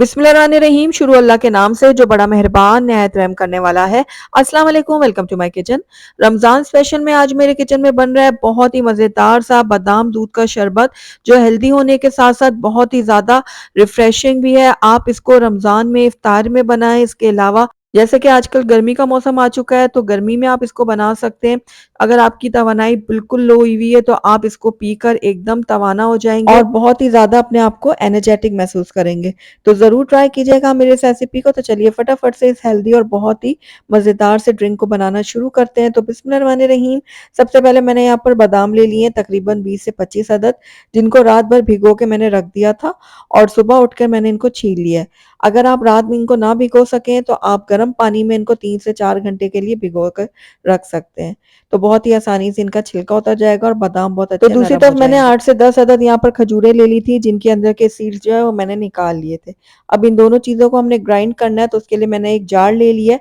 बिस्मिल्लाहिर्रहमानिर्रहीम। शुरू अल्लाह के नाम से जो बड़ा मेहरबान निहायत रहम करने वाला है। अस्सलाम वालेकुम, welcome to my kitchen. Ramzan special में आज मेरे किचन में बन रहा है बहुत ही मज़ेदार सा बादाम दूध का शरबत, जो हेल्दी होने के साथ साथ बहुत ही ज़्यादा रिफ्रेशिंग भी है। आप इसको रमज़ान में इफ्तार में बनाएं। इसके अलावा जैसे कि आजकल गर्मी का मौसम आ चुका है, तो गर्मी में आप इसको बना सकते हैं। अगर आपकी तवानाई बिल्कुल लो हुई है, तो आप इसको पीकर एकदम तवाना हो जाएंगे और बहुत ही ज़्यादा अपने आप को एनर्जेटिक महसूस करेंगे। तो ज़रूर ट्राई कीजिएगा मेरे इस रेसिपी को। तो चलिए फटाफट से इस हेल्दी और बहुत ही मज़ेदार से ड्रिंक को बनाना शुरू करते हैं। तो बिस्मिल्लाहिर्रहमानिर्रहीम। सबसे पहले मैंने यहाँ पर बादाम ले लिए हैं तकरीबन 20 से 25 अदद, जिनको रात भर भिगो के मैंने रख दिया था और सुबह उठकर मैंने इनको छील लिया है। अगर आप रात में इनको ना भिगो सकें तो आप गर्म पानी में इनको 3 से 4 घंटे के लिए भिगो कर रख सकते हैं। तो बहुत ही आसानी से इनका छिलका उतर जाएगा और बादाम बहुत अच्छे दूसरी नरम हो तरफ मैंने जाएंगे। 8 से 10 अदद यहाँ पर खजूरें ले ली थी, जिनके अंदर के सीड्स जो है वो मैंने निकाल लिए थे। अब इन दोनों चीज़ों को हमने ग्राइंड करना है, तो उसके लिए मैंने एक जार ले लिया है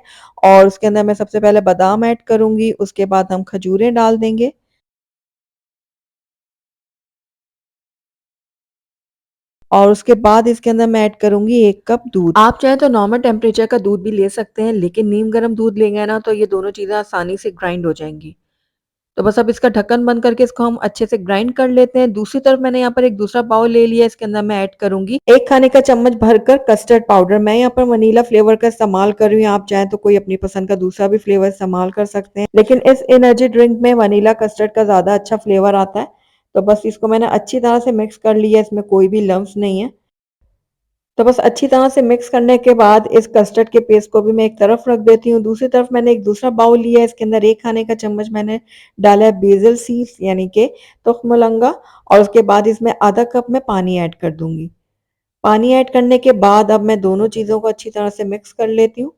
और उसके अंदर मैं सबसे पहले बादाम ऐड करूँगी, उसके बाद हम खजूरें डाल देंगे और उसके बाद इसके अंदर मैं ऐड करूँगी 1 कप दूध। आप चाहें तो नॉर्मल टेम्परेचर का दूध भी ले सकते हैं, लेकिन नीम गर्म दूध लेंगे ना तो ये दोनों चीज़ें आसानी से ग्राइंड हो जाएँगी। तो बस अब इसका ढक्कन बंद करके इसको हम अच्छे से ग्राइंड कर लेते हैं। दूसरी तरफ मैंने यहाँ पर एक दूसरा बाउल ले लिया है, इसके अंदर मैं ऐड करूँगी 1 खाने का चम्मच भरकर कस्टर्ड पाउडर। मैं यहाँ पर वनीला फ्लेवर का इस्तेमाल कर रही हूँ, आप चाहें तो कोई अपनी पसंद का दूसरा भी फ्लेवर इस्तेमाल कर सकते हैं, लेकिन इस एनर्जी ड्रिंक में वनीला कस्टर्ड का ज़्यादा अच्छा फ्लेवर आता है। तो बस इसको मैंने अच्छी तरह से मिक्स कर लिया है, इसमें कोई भी लम्प्स नहीं है। तो बस अच्छी तरह से मिक्स करने के बाद इस कस्टर्ड के पेस्ट को भी मैं एक तरफ रख देती हूँ। दूसरी तरफ मैंने एक दूसरा बाउल लिया है, इसके अंदर 1 खाने का चम्मच मैंने डाला है बेसिल सीड्स यानी कि तुख्मलंगा और उसके बाद इसमें आधा कप मैं पानी ऐड कर दूँगी। पानी ऐड करने के बाद अब मैं दोनों चीज़ों को अच्छी तरह से मिक्स कर लेती हूँ।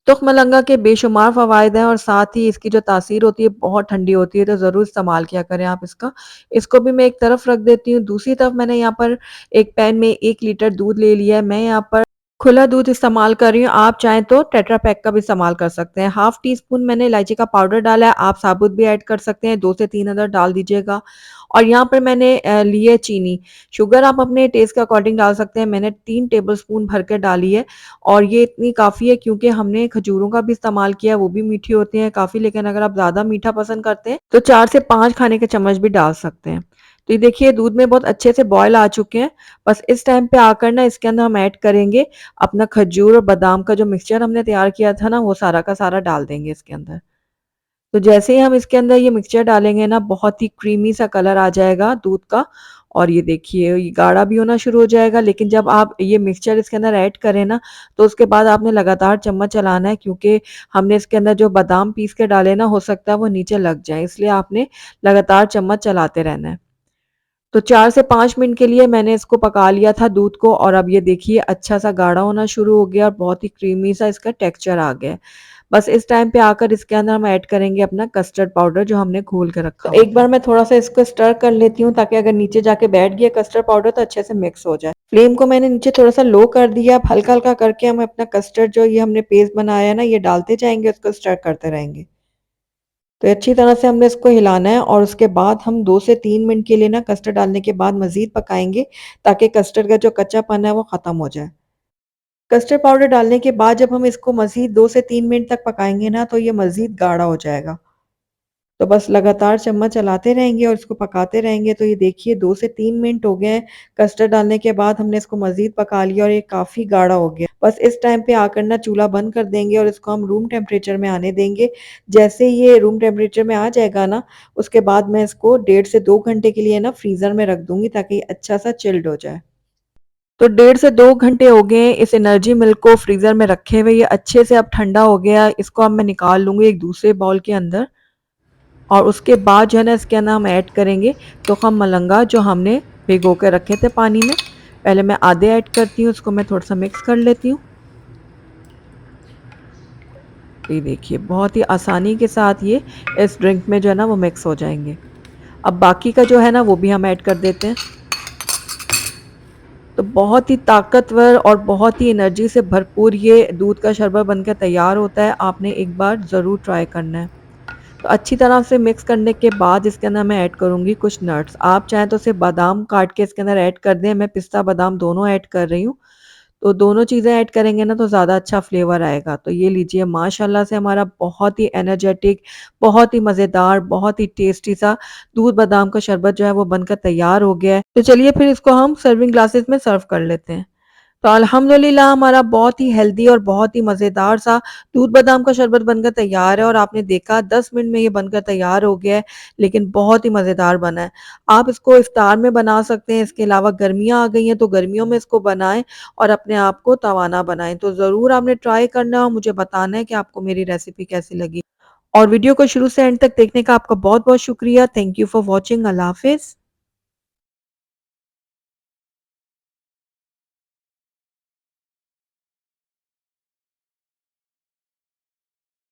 तुख्मलंगा के बेशुमार फ़वाइद हैं और साथ ही इसकी जो तासीर होती है बहुत ठंडी होती है, तो ज़रूर इस्तेमाल किया करें आप इसका। इसको भी मैं एक तरफ रख देती हूँ। दूसरी तरफ मैंने यहाँ पर एक पैन में 1 लीटर दूध ले लिया है। मैं यहाँ पर खुला दूध इस्तेमाल कर रही हूँ, आप चाहें तो टेट्रा पैक का भी इस्तेमाल कर सकते हैं। हाफ़ टी स्पून मैंने इलायची का पाउडर डाला है, आप साबुत भी ऐड कर सकते हैं, 2 से 3 अदद डाल दीजिएगा। और यहाँ पर मैंने ली है चीनी। शुगर आप अपने टेस्ट के अकॉर्डिंग डाल सकते हैं, मैंने 3 टेबलस्पून भर के डाली है और ये इतनी काफ़ी है क्योंकि हमने खजूरों का भी इस्तेमाल किया है, वो भी मीठी होती हैं काफ़ी, लेकिन अगर आप ज़्यादा मीठा पसंद करते हैं, तो 4 से 5 खाने के चम्मच भी डाल सकते हैं। तो ये देखिए दूध में बहुत अच्छे से बॉयल आ चुके हैं। बस इस टाइम पे आकर ना इसके अंदर हम ऐड करेंगे अपना खजूर और बादाम का जो मिक्सचर हमने तैयार किया था ना, वो सारा का सारा डाल देंगे इसके अंदर। तो जैसे ही हम इसके अंदर ये मिक्सचर डालेंगे ना, बहुत ही क्रीमी सा कलर आ जाएगा दूध का और ये देखिए ये गाढ़ा भी होना शुरू हो जाएगा। लेकिन जब आप ये मिक्सचर इसके अंदर ऐड करें ना, तो उसके बाद आपने लगातार चम्मच चलाना है क्योंकि हमने इसके अंदर जो बादाम पीस के डाले ना, हो सकता है वो नीचे लग जाए, इसलिए आपने लगातार चम्मच चलाते रहना है। तो 4 से 5 मिनट के लिए मैंने इसको पका लिया था दूध को और अब ये देखिए अच्छा सा गाढ़ा होना शुरू हो गया और बहुत ही क्रीमी सा इसका टेक्सचर आ गया है। बस इस टाइम पे आकर इसके अंदर हम ऐड करेंगे अपना कस्टर्ड पाउडर जो हमने घोल के रखा हुआ एक बार मैं थोड़ा सा इसको स्टर कर लेती हूँ ताकि अगर नीचे जाके बैठ गया कस्टर्ड पाउडर तो अच्छे से मिक्स हो जाए। फ्लेम को मैंने नीचे थोड़ा सा लो कर दिया। अब हल्का हल्का करके हम अपना कस्टर्ड जो ये हमने पेस्ट बनाया है ना, ये डालते जाएंगे, उसको स्टर करते रहेंगे। तो अच्छी तरह से हमने इसको हिलाना है और उसके बाद हम 2 से 3 मिनट के लिए ना कस्टर्ड डालने के बाद मज़ीद पकाएँगे ताकि कस्टर्ड का जो कच्चापन है वो ख़त्म हो जाए। कस्टर्ड पाउडर डालने के बाद जब हम इसको मज़ीद 2 से 3 मिनट तक पकाएँगे ना, तो ये मज़ीद गाढ़ा हो जाएगा। तो बस लगातार चम्मच चलाते रहेंगे और इसको पकाते रहेंगे। तो ये देखिए 2 से 3 मिनट हो गए हैं कस्टर्ड डालने के बाद हमने इसको मज़ीद पका लिया और ये काफ़ी गाढ़ा हो गया। बस इस टाइम पे आकर ना चूल्हा बंद कर देंगे और इसको हम रूम टेम्परेचर में आने देंगे। जैसे ये रूम टेम्परेचर में आ जाएगा ना, उसके बाद मैं इसको 1.5 से 2 घंटे के लिए ना फ्रीज़र में रख दूँगी ताकि ये अच्छा सा चिल्ड हो जाए। तो 1.5 से 2 घंटे हो गए इस एनर्जी मिल्क को फ्रीज़र में रखे हुए, ये अच्छे से अब ठंडा हो गया। इसको अब मैं निकाल लूँगी एक दूसरे बाउल के अंदर और उसके बाद जो है ना इसके अंदर हम ऐड करेंगे तुखम मलंगा जो हमने भिगो के रखे थे पानी में। पहले मैं आधे ऐड करती हूँ, उसको मैं थोड़ा सा मिक्स कर लेती हूँ। तो ये देखिए बहुत ही आसानी के साथ ये इस ड्रिंक में जो है ना वो मिक्स हो जाएंगे। अब बाकी का जो है ना वो भी हम ऐड कर देते हैं। तो बहुत ही ताकतवर और बहुत ही एनर्जी से भरपूर ये दूध का शरबत बनकर तैयार होता है। आपने एक बार ज़रूर ट्राई करना है। तो अच्छी तरह से मिक्स करने के बाद इसके अंदर मैं ऐड करूँगी कुछ नट्स। आप चाहें तो सिर्फ बादाम काट के इसके अंदर ऐड कर दें, मैं पिस्ता बादाम दोनों ऐड कर रही हूँ। तो दोनों चीज़ें ऐड करेंगे ना तो ज़्यादा अच्छा फ्लेवर आएगा। तो ये लीजिए माशाल्लाह से हमारा बहुत ही एनर्जेटिक, बहुत ही मज़ेदार, बहुत ही टेस्टी सा दूध बादाम का शरबत जो है वो बनकर तैयार हो गया है। तो चलिए फिर इसको हम सर्विंग ग्लासेस में सर्व कर लेते हैं। तो अल्हम्दुलिल्लाह हमारा बहुत ही हेल्दी और बहुत ही मज़ेदार सा दूध बादाम का शरबत बनकर तैयार है और आपने देखा 10 मिनट में ये बनकर तैयार हो गया है, लेकिन बहुत ही मज़ेदार बना है। आप इसको इफ्तार में बना सकते हैं, इसके अलावा गर्मियाँ आ गई हैं तो गर्मियों में इसको बनाएँ और अपने आप को तवाना बनाएँ। तो ज़रूर आपने ट्राई करना है और मुझे बताना है कि आपको मेरी रेसिपी कैसी लगी। और वीडियो को शुरू से एंड तक देखने का आपका बहुत-बहुत शुक्रिया। Thank you for watching. अल्लाह हाफ़िज़।